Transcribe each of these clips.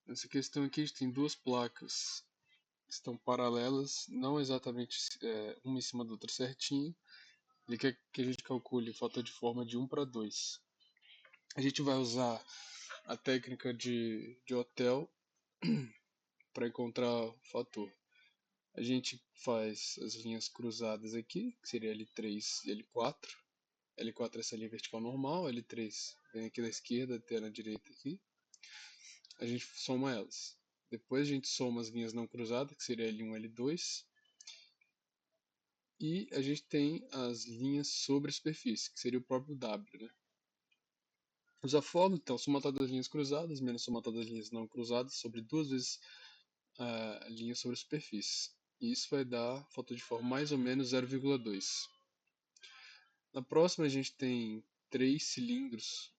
Nessa questão aqui a gente tem duas placas que estão paralelas, não exatamente uma em cima da outra certinho. Ele quer que a gente calcule o fator de forma de 1 para 2. A gente vai usar a técnica de hotel para encontrar o fator. A gente faz as linhas cruzadas aqui, que seria L3 e L4. L4 é essa linha vertical normal, L3 vem aqui da esquerda até na direita aqui. A gente soma elas. Depois a gente soma as linhas não cruzadas, que seria L1 e L2. E a gente tem as linhas sobre a superfície, que seria o próprio W, né? Usa a fórmula, então, somatório das linhas cruzadas menos somatório das linhas não cruzadas sobre duas vezes a linha sobre a superfície. E isso vai dar fator de forma mais ou menos 0,2. Na próxima a gente tem três cilindros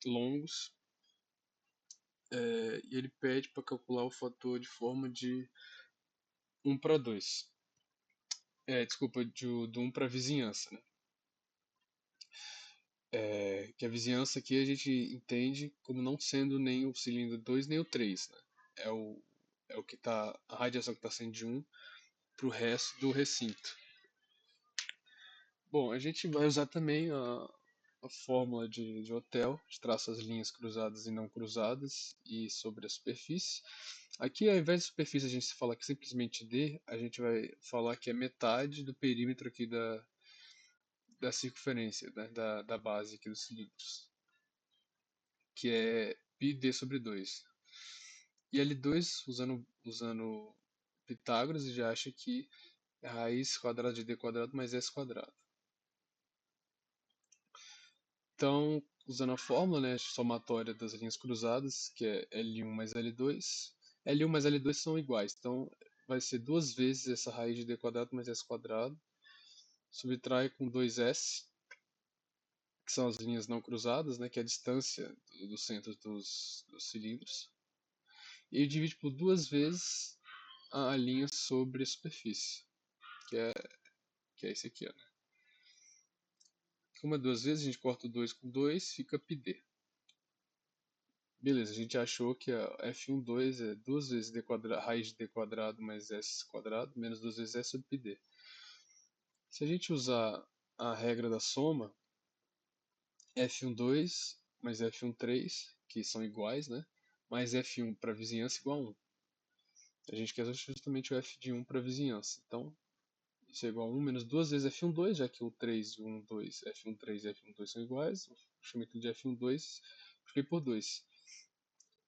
longos e ele pede para calcular o fator de forma de 1 para 2. Desculpa, do 1 para a vizinhança, né? Que a vizinhança aqui a gente entende como não sendo nem o cilindro 2 nem o 3, né? É o, é o que tá, a radiação que está saindo de um para o resto do recinto. Bom, a gente vai usar também a fórmula de hotel, a gente traça as linhas cruzadas e não cruzadas e sobre a superfície. Aqui, ao invés de superfície, a gente fala que simplesmente D, a gente vai falar que é metade do perímetro aqui da circunferência, né, da base aqui dos cilindros, que é πd sobre 2. E L2, usando Pitágoras, a gente acha que é raiz quadrada de D quadrado mais S quadrado. Então, usando a fórmula, né, somatória das linhas cruzadas, que é L1 mais L2, L1 mais L2 são iguais, então vai ser duas vezes essa raiz de D quadrado mais S quadrado, subtrai com 2S, que são as linhas não cruzadas, né, que é a distância do centro dos cilindros, e divide por duas vezes a linha sobre a superfície, que é, que é esse aqui, ó, né? Como é duas vezes, a gente corta o 2 com 2, fica πd. Beleza, a gente achou que a f12 é duas vezes d quadrado, raiz de d quadrado mais s quadrado menos duas vezes s sobre πd. Se a gente usar a regra da soma, f12 mais f13, que são iguais, né? Mais f1 para vizinhança igual a 1. A gente quer justamente o f de 1 para vizinhança. Então, isso é igual a 1 menos duas vezes f12, já que o 3 e o 1, 2, f13 e f12 são iguais. O chamamento de f12 fiquei por 2.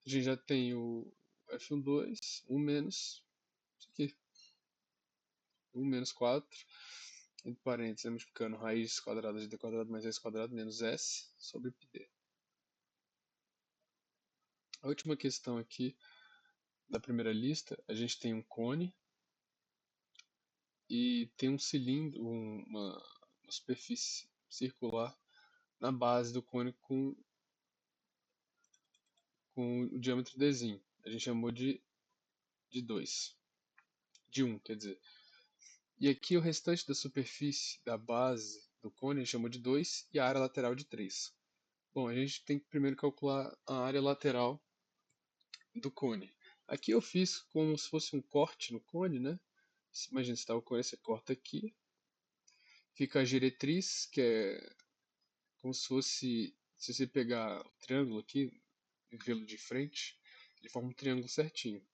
A gente já tem o f12, 1 menos, isso aqui, 1 menos 4, entre parênteses, multiplicando raiz quadrada de d quadrado mais s quadrado menos s sobre πd. A última questão aqui da primeira lista, a gente tem um cone e tem um cilindro, uma superfície circular na base do cone com o diâmetro dzinho. A gente chamou de 2, de 1, quer dizer. E aqui o restante da superfície da base do cone a gente chamou de 2 e a área lateral de 3. Bom, a gente tem que primeiro calcular a área lateral do cone. Aqui eu fiz como se fosse um corte no cone, né? Imagina se está o cone, você corta aqui. Fica a diretriz, que é como se fosse, se você pegar o triângulo aqui, e vê-lo de frente, ele forma um triângulo certinho.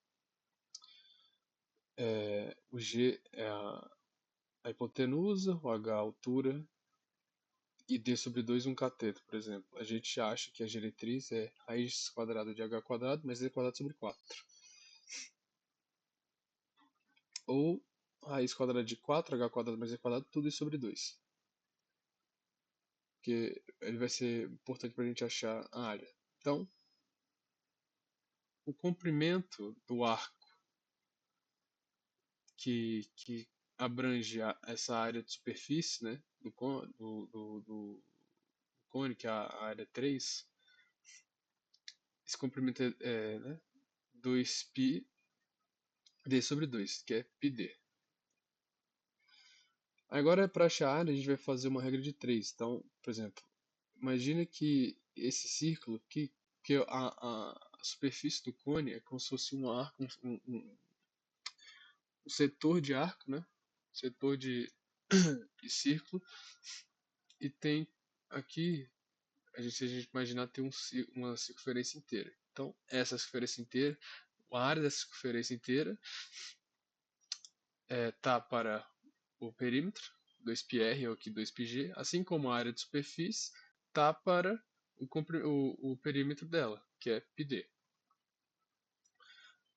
O G é a hipotenusa, o H a altura, e D sobre 2 um cateto, por exemplo. A gente acha que a diretriz é raiz quadrada de H quadrado mais D quadrado sobre 4. Ou raiz quadrada de 4H quadrado mais D quadrado, tudo isso sobre 2. Porque ele vai ser importante para a gente achar a área. Então, o comprimento do arco que abrange essa área de superfície, né, do cone, que é a área 3, esse comprimento né, 2π d sobre 2, que é πd. Agora, para achar a área, a gente vai fazer uma regra de 3. Então, por exemplo, imagina que esse círculo, que a superfície do cone é como se fosse um arco, um setor de arco, né? Setor de círculo. E tem aqui, se a gente imaginar, tem uma circunferência inteira. Então, essa circunferência inteira, a área da circunferência inteira tá para o perímetro, 2πr ou aqui 2πg, assim como a área de superfície tá para o perímetro dela, que é πd.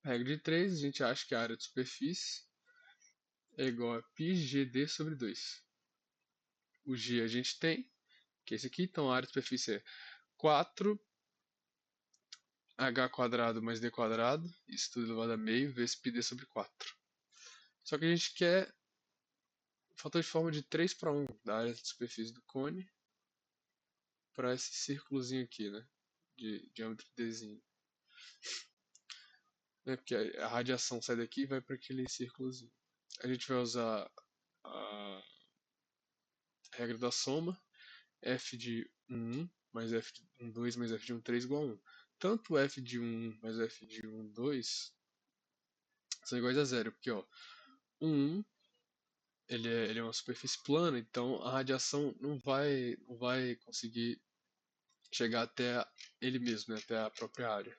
Regra de 3, a gente acha que a área de superfície é igual a πgd sobre 2. O g a gente tem, que é esse aqui, então a área de superfície é 4h² mais d², isso tudo elevado a meio, vezes πd sobre 4. Só que a gente quer fator de forma de 3:1 da área de superfície do cone para esse círculozinho aqui, né? De diâmetro dzinho. Né? Porque a radiação sai daqui e vai para aquele círculozinho. A gente vai usar a regra da soma, f de 1 mais f de 2 mais f de 3 igual a 1. Tanto f de 1 mais f de 2 são iguais a zero, porque ó, 1 ele é uma superfície plana, então a radiação não vai conseguir chegar até ele mesmo, né, até a própria área.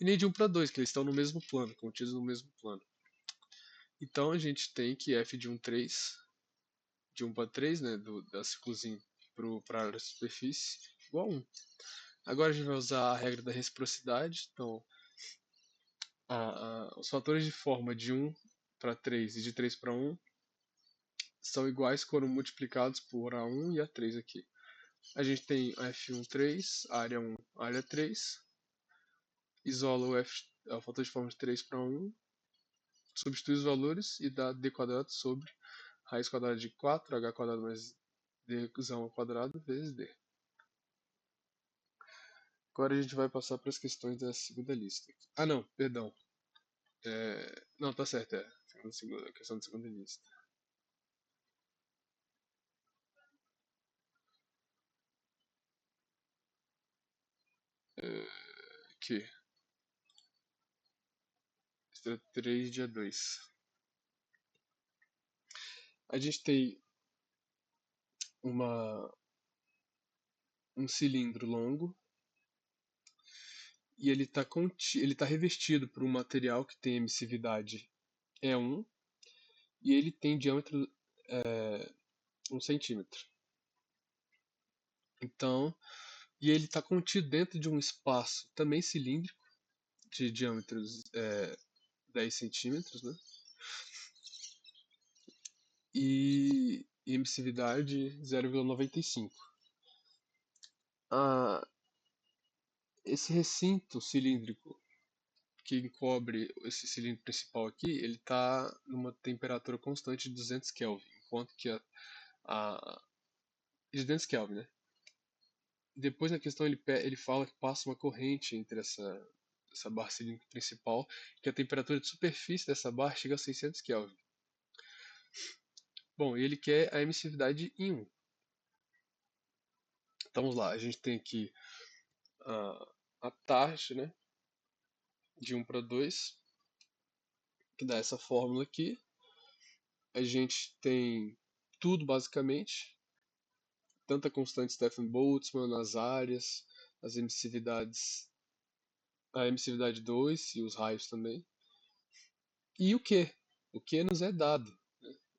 E nem de 1 para 2, que eles estão no mesmo plano, contidos no mesmo plano. Então a gente tem que f de 3, de 1 para 3, né, da ciclozinho para a área da superfície, igual a 1. Agora a gente vai usar a regra da reciprocidade. Então, os fatores de forma de 1 para 3 e de 3 para 1 são iguais quando multiplicados por A1 e A3 aqui. A gente tem F1,3, área 1, área 3. Isola o fator de forma de 3 para 1. Substitui os valores e dá d² sobre raiz quadrada de 4h² mais d² vezes d. Agora a gente vai passar para as questões da segunda lista. Ah, não, perdão. Não, tá certo, questão da segunda lista. Aqui. Lista 3, dia 2. A gente tem um cilindro longo e ele tá revestido por um material que tem emissividade E1 e ele tem diâmetro 1 centímetro. Então, e ele está contido dentro de um espaço também cilíndrico de diâmetros 10 centímetros, né? E emissividade 0,95. Esse recinto cilíndrico que encobre esse cilindro principal aqui, ele está numa temperatura constante de 200 Kelvin, enquanto que de 200 Kelvin, né? Depois na questão ele fala que passa uma corrente entre essa barra cilíndrica principal, que a temperatura de superfície dessa barra chega a 600 Kelvin. Bom, ele quer a emissividade em 1. Então vamos lá, a gente tem aqui a taxa, né, de 1 para 2, que dá essa fórmula aqui. A gente tem tudo basicamente, tanto a constante Stefan-Boltzmann, as áreas, as emissividades, a emissividade 2 e os raios também. E o Q? O Q nos é dado.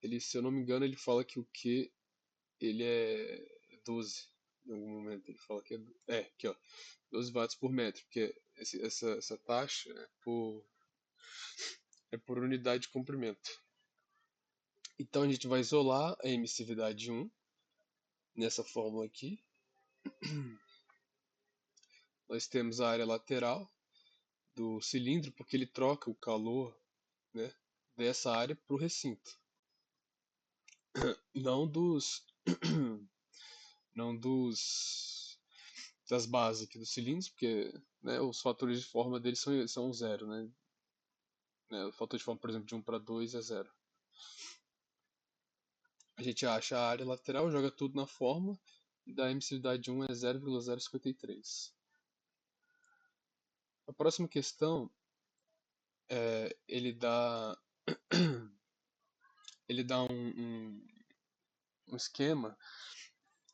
Ele, se eu não me engano, ele fala que o Q ele é 12. Em algum momento ele fala que aqui ó, 12 watts por metro, porque essa taxa é por unidade de comprimento. Então a gente vai isolar a emissividade 1 nessa fórmula aqui. Nós temos a área lateral do cilindro, porque ele troca o calor, né, dessa área para o recinto. Não não das bases aqui dos cilindros, porque, né, os fatores de forma deles são zero, né? O fator de forma, por exemplo, de 1 para 2 é zero. A gente acha a área lateral, joga tudo na forma e dá a emissividade de 1 é 0,053. A próxima questão ele dá um esquema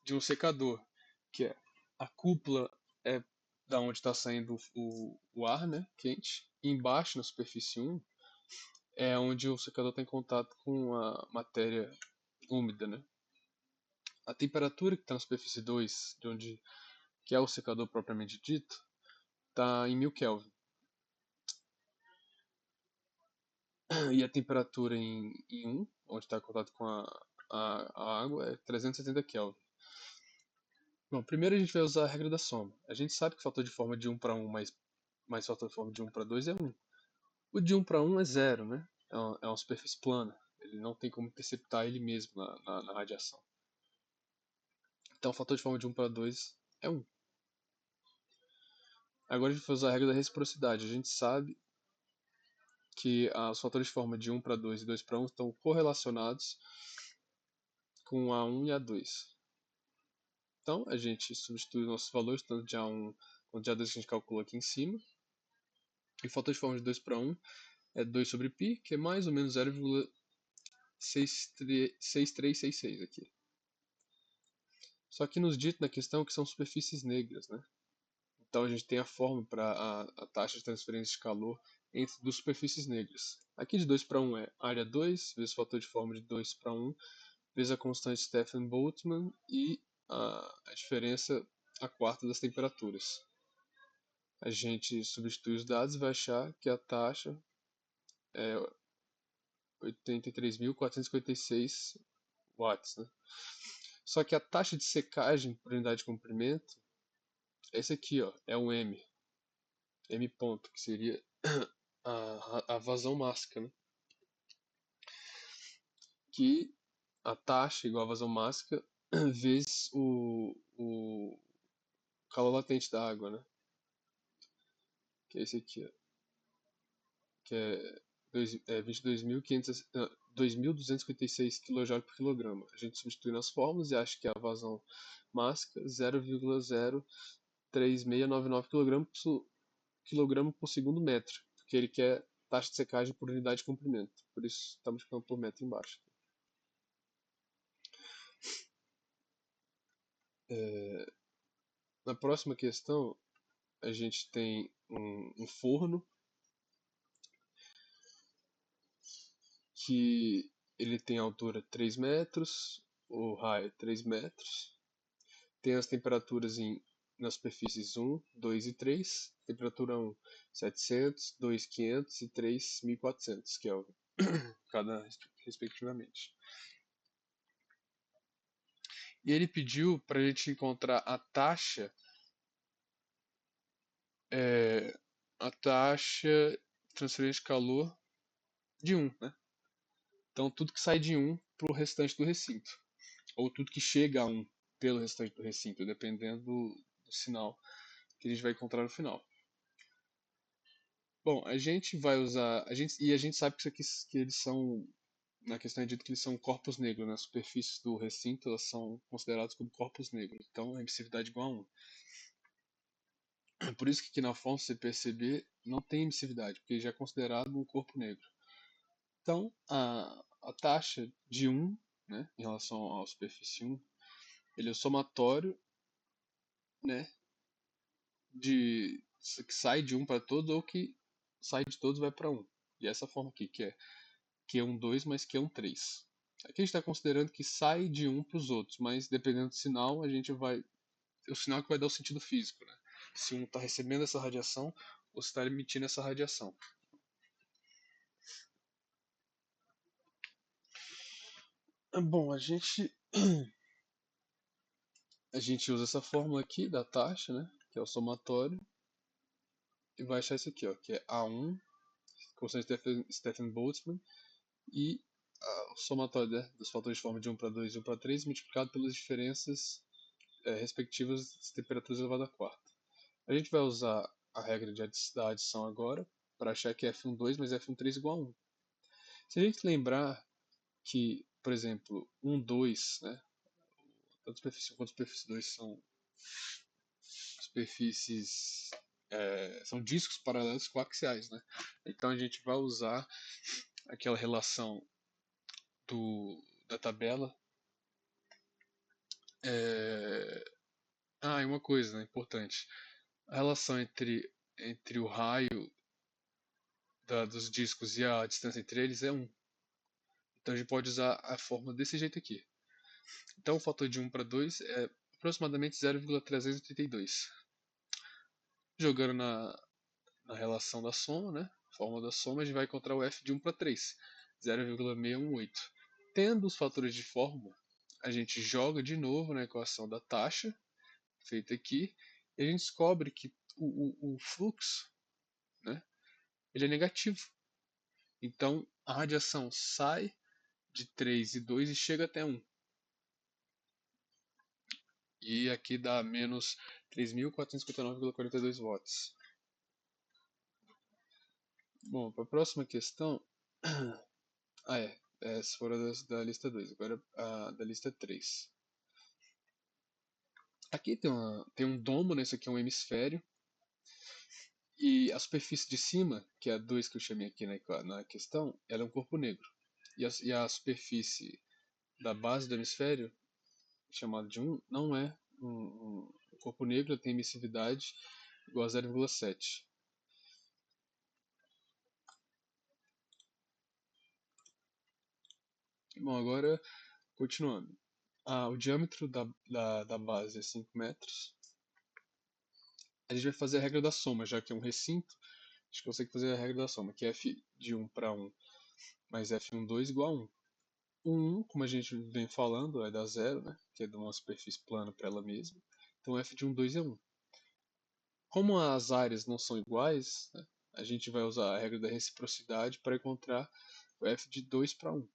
de um secador, que é a cúpula é da onde está saindo o ar, né, quente, e embaixo na superfície 1 é onde o secador está em contato com a matéria úmida, né? A temperatura que está na superfície 2, de onde que é o secador propriamente dito, está em 1000 Kelvin. E a temperatura em 1, onde está em contato com a água, é 370 Kelvin. Bom, primeiro a gente vai usar a regra da soma. A gente sabe que o fator de forma de 1 para 1 mais fator de forma de 1 para 2 é 1. O de 1 para 1 é 0, né? É uma superfície plana. Ele não tem como interceptar ele mesmo na radiação. Então o fator de forma de 1 para 2 é 1. Agora a gente vai usar a regra da reciprocidade. A gente sabe que os fatores de forma de 1 para 2 e 2 para 1 estão correlacionados com A1 e A2. Então a gente substitui os nossos valores, tanto de A1 quanto de A2 que a gente calculou aqui em cima. E o fator de forma de 2 para 1 é 2 sobre π, que é mais ou menos 0,6366 aqui. Só que nos dito na questão que são superfícies negras, né? Então a gente tem a fórmula para a taxa de transferência de calor entre duas superfícies negras. Aqui de 2 para 1 é área 2, vezes o fator de forma de 2 para 1, vezes a constante Stefan-Boltzmann e a diferença a quarta das temperaturas. A gente substitui os dados e vai achar que a taxa é 83.456 watts, né? Só que a taxa de secagem por unidade de comprimento é esse aqui, ó, é um M ponto, que seria a vazão mássica, né? Que a taxa igual a vazão mássica vezes o calor latente da água, né? Que é esse aqui, ó, que é 2.256 kJ por quilograma. A gente substitui nas fórmulas e acha que a vazão mássica 0,03699 kg por segundo metro, porque ele quer taxa de secagem por unidade de comprimento. Por isso está multiplicando por metro embaixo. Na próxima questão, a gente tem um forno que ele tem altura 3 metros, o raio 3 metros, tem as temperaturas nas superfícies 1, 2 e 3, temperatura 1, 700, 2, 500 e 3, 1400 Kelvin, cada respectivamente. E ele pediu para a gente encontrar a taxa de transferência de calor de 1, né? Então tudo que sai de 1 para o restante do recinto, ou tudo que chega a 1 pelo restante do recinto, dependendo do sinal que a gente vai encontrar no final. Bom, a gente vai usar, e a gente sabe que eles são, na questão é dito que eles são corpos negros, nas superfícies do recinto elas são consideradas como corpos negros, então a emissividade é igual a 1. Por isso que aqui na fonte, se você perceber, não tem emissividade, porque já é considerado um corpo negro. Então, a taxa de 1, né, em relação à superfície 1, ele é o somatório, né, que sai de 1 para todos ou que sai de todos e vai para 1. E essa forma aqui, que é Q12 mais Q13. Aqui a gente está considerando que sai de um para os outros, mas dependendo do sinal, a gente vai. O sinal que vai dar o sentido físico, né? Se um está recebendo essa radiação ou se está emitindo essa radiação. Bom, a gente usa essa fórmula aqui da taxa, né? Que é o somatório. E vai achar isso aqui, ó, que é A1, constante Stefan-Boltzmann, e o somatório, né, dos fatores de forma de 1 para 2 e 1 para 3 multiplicado pelas diferenças respectivas de temperaturas elevado a quarta. A gente vai usar a regra da adição agora para achar que F12 mais F13 igual a 1. Se a gente lembrar que, por exemplo, 1, 2, né, tanto superfície 1 quanto superfície 2 são superfícies são discos paralelos coaxiais, né? Então a gente vai usar aquela relação da tabela. E uma coisa, né, importante. A relação entre o raio dos discos e a distância entre eles é 1. Então a gente pode usar a fórmula desse jeito aqui. Então o fator de 1 para 2 é aproximadamente 0,382. Jogando na relação da soma, né? Fórmula da soma, a gente vai encontrar o f de 1 para 3, 0,618. Tendo os fatores de fórmula, a gente joga de novo na equação da taxa, feita aqui, e a gente descobre que o fluxo, né, ele é negativo. Então, a radiação sai de 3 e 2 e chega até 1. E aqui dá menos 3.459,42 watts. Bom, para a próxima questão. Essa foi da lista 2. Agora a da lista 3. Aqui tem um domo, né? Isso aqui é um hemisfério. E a superfície de cima, que é a 2 que eu chamei aqui na questão, ela é um corpo negro. E a superfície da base do hemisfério, chamada de 1, não é um corpo negro, tem emissividade igual a 0,7. Bom, agora, continuando. O diâmetro da base é 5 metros. A gente vai fazer a regra da soma, já que é um recinto, a gente consegue fazer a regra da soma, que é f de 1 para 1 mais f12 igual a 1. O 1, como a gente vem falando, é da zero, né? Que é de uma superfície plana para ela mesma. Então f de 12 é 1. Como as áreas não são iguais, né, a gente vai usar a regra da reciprocidade para encontrar o f de 2 para 1.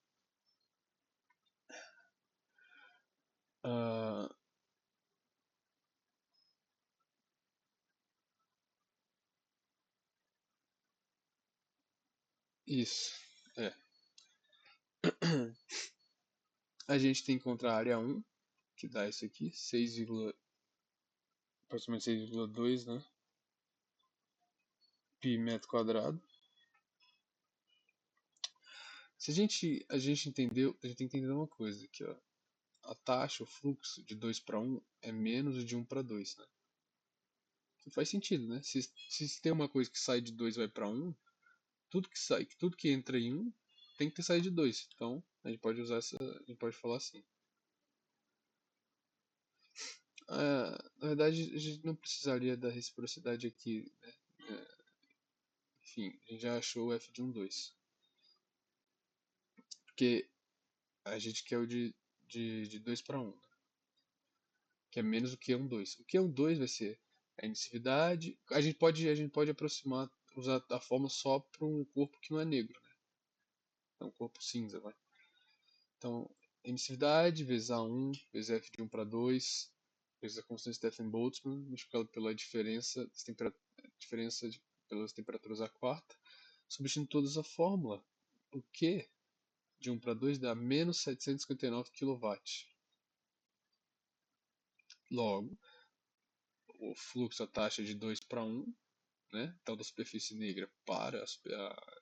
Uh, isso. É. A gente tem que encontrar a área 1, que dá isso aqui, aproximadamente 6,2, né? Pi metro quadrado. Se a gente entendeu, a gente tem que entender uma coisa aqui, ó. A taxa, o fluxo de 2 para 1 é menos de 1 para 2, né? Que faz sentido, né? Se tem uma coisa que sai de 2 e vai para 1, tudo que entra em 1 tem que ter saído de 2. Então, a gente pode a gente pode falar assim. Na verdade, a gente não precisaria da reciprocidade aqui, né? Enfim, a gente já achou o f de 2. Porque a gente quer o de 2 para 1, né? Que é menos do que 2. O que 2 vai ser a emissividade. A gente pode aproximar, usar a forma só para um corpo que não é negro, né? É um corpo cinza, vai. Então, emissividade vezes A1 vezes f de 1 para 2 vezes a constante Stefan-Boltzmann multiplicado pela diferença pelas temperaturas à quarta. Substituindo todas a fórmula, o Q de 1 para 2 dá menos 759 kW. Logo, o fluxo, a taxa de 2 para 1, né? Então da superfície negra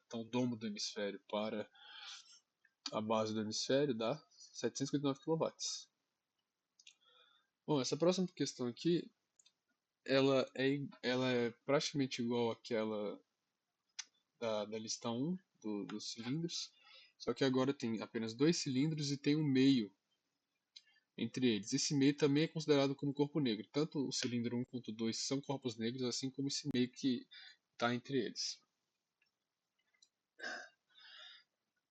então o domo do hemisfério para a base do hemisfério dá 759 kW. Bom, essa próxima questão aqui, ela é praticamente igual àquela da lista 1 dos cilindros, só que agora tem apenas 2 cilindros e tem um meio entre eles. Esse meio também é considerado como corpo negro. Tanto o cilindro 1 quanto o 2 são corpos negros, assim como esse meio que está entre eles.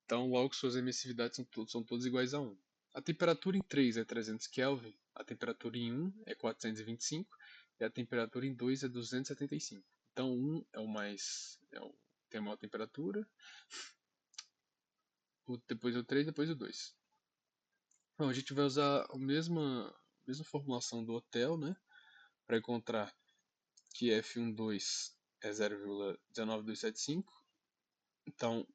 Então, logo suas emissividades são todas iguais a 1. A temperatura em 3 é 300 Kelvin, a temperatura em 1 é 425 e a temperatura em 2 é 275. Então, 1 é o mais tem a maior temperatura, depois o 3, depois o 2. Bom, a gente vai usar a mesma formulação do hotel, né, para encontrar que F12 é 0,19275. Então,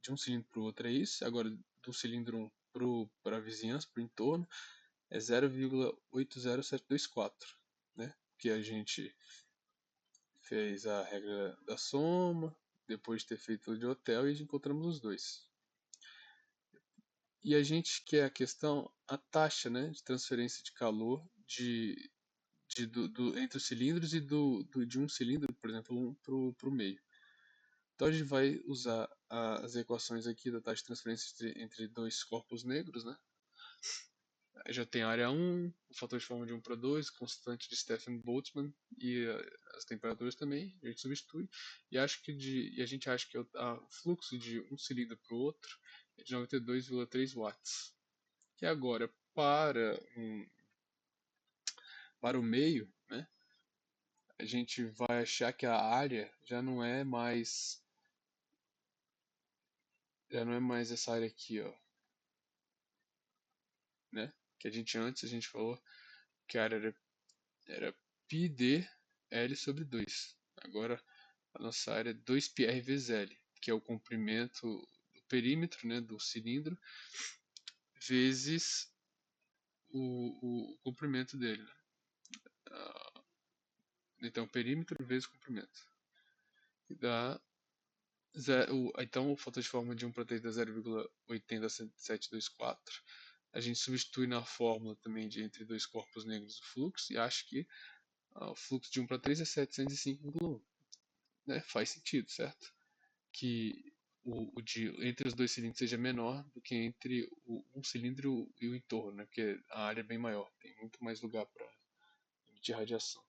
de um cilindro para o outro é isso. Agora, do cilindro 1 para a vizinhança, para o entorno, é 0,80724, né? Que a gente fez a regra da soma, depois de ter feito o de hotel, e encontramos os dois. E a gente quer a questão, a taxa, né, de transferência de calor entre os cilindros e de um cilindro, por exemplo, um para o meio. Então a gente vai usar as equações aqui da taxa de transferência entre dois corpos negros, né? Aí já tem a área 1, o fator de forma de 1 para 2, constante de Stefan Boltzmann e as temperaturas também, a gente substitui. E a gente acha que o fluxo de um cilindro para o outro é de 92,3 watts. E agora, para o meio, né, a gente vai achar que a área já não é mais essa área aqui, ó, né? Que antes a gente falou que a área era π d L sobre 2. Agora a nossa área é 2πr vezes L, que é o comprimento do perímetro, né, do cilindro, vezes o comprimento dele, né? Então, perímetro vezes comprimento. E dá então, o fator de forma de 1 para 3 dá 0,80724. A gente substitui na fórmula também de entre dois corpos negros o fluxo e acha que o fluxo de 1 para 3 é 705,1. Né? Faz sentido, certo? Que entre os dois cilindros seja menor do que entre um cilindro e o entorno, né? Porque a área é bem maior, tem muito mais lugar para emitir radiação.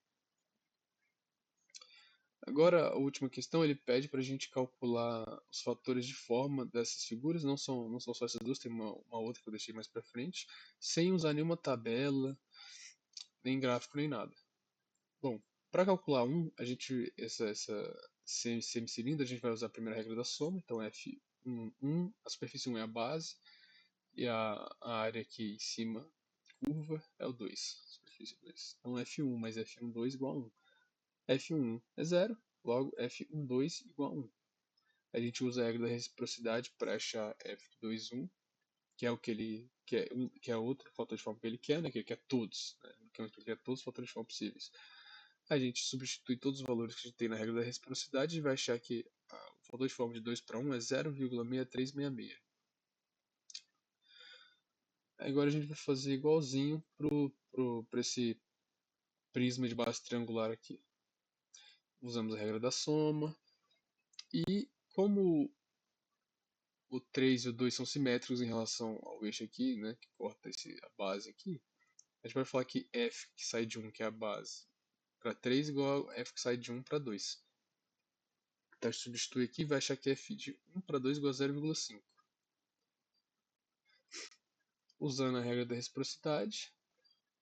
Agora, a última questão, ele pede para a gente calcular os fatores de forma dessas figuras, não são só essas duas, tem uma outra que eu deixei mais para frente, sem usar nenhuma tabela, nem gráfico, nem nada. Bom, para calcular essa semicilindro, a gente vai usar a primeira regra da soma, então F1, a superfície 1 é a base, e a área aqui em cima, curva, é o 2, superfície 2. Então F1 mais F12 igual a 1. F11 é 0, logo F12 igual a 1. A gente usa a regra da reciprocidade para achar F21, que é o que ele que é outro fator de forma que ele quer, né? Que ele quer todos, né? Ele quer todos os fatores de forma possíveis. A gente substitui todos os valores que a gente tem na regra da reciprocidade e vai achar que o fator de forma de 2 para 1 é 0,6366. Agora a gente vai fazer igualzinho para esse prisma de base triangular aqui. Usamos a regra da soma. E como o 3 e o 2 são simétricos em relação ao eixo aqui, né, que corta a base aqui, a gente vai falar que f que sai de 1, que é a base, para 3 igual a f que sai de 1 para 2. Então a gente substitui aqui e vai achar que f de 1 para 2 igual a 0,5. Usando a regra da reciprocidade,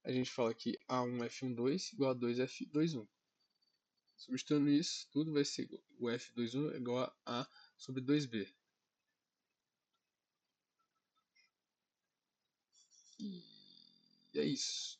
a gente fala que A1F12 igual a 2F21. Substituindo isso, tudo vai ser o F21 igual a sobre 2B. E é isso.